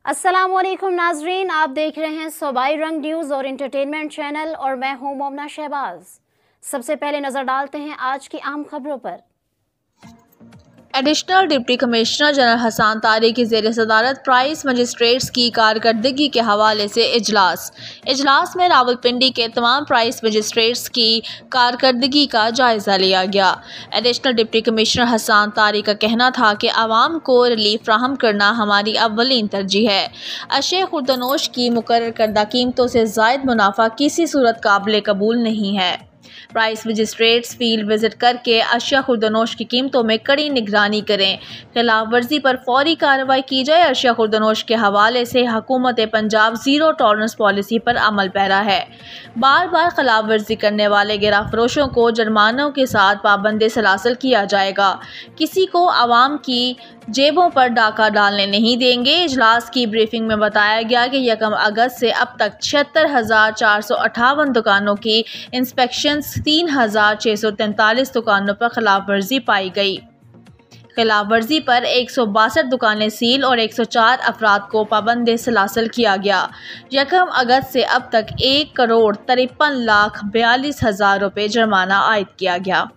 अस्सलामुअलैकुम नाजरीन, आप देख रहे हैं सूबाई रंग न्यूज़ और इंटरटेनमेंट चैनल और मैं हूं मोमना शहबाज। सबसे पहले नज़र डालते हैं आज की आम खबरों पर। Additional deputy commissioner general Hasan Tariq की ज़ेर सदारत प्राइस मजिस्ट्रेट्स की कारकर्दगी के हवाले से इजलास में रावलपिंडी के तमाम प्राइस मजिस्ट्रेट्स की कारकर्दगी का जायज़ा लिया गया। Additional deputy commissioner Hasan Tariq का कहना था कि आवाम को रिलीफ फ्राहम करना हमारी अव्वलीन तरजीह है। अशे खुर्दनोश की मुकर्रर करदा कीमतों से ज़ायद मुनाफा किसी सूरत काबिल कबूल नहीं है। प्राइस मजिस्ट्रेट्स फील्ड विजिट करके अशिया खुर्दनोश की कीमतों में कड़ी निगरानी करें, खिलाफ वर्जी पर फौरी कार्रवाई की जाए। अशिया खुर्दनोश के हवाले से हुकूमत पंजाब ज़ीरो टॉलरेंस पॉलिसी पर अमल पैरा है। बार बार खिलाफ वर्जी करने वाले गिरा फरोशों को जुर्मानों के साथ पाबंद सलासल किया जाएगा। किसी को आवाम की जेबों पर डाका डालने नहीं देंगे। इजलास की ब्रीफिंग में बताया गया कि 1 अगस्त से अब तक 76,458 दुकानों की इंस्पेक्शन 3,643 दुकानों पर खिलाफ वर्जी पाई गई। खिलाफ वर्जी पर 162 दुकानें सील और 104 अफराद को पाबंद सलासल किया गया। 1 अगस्त से अब तक 1,53,42,000 रुपये जुर्माना आयद किया गया।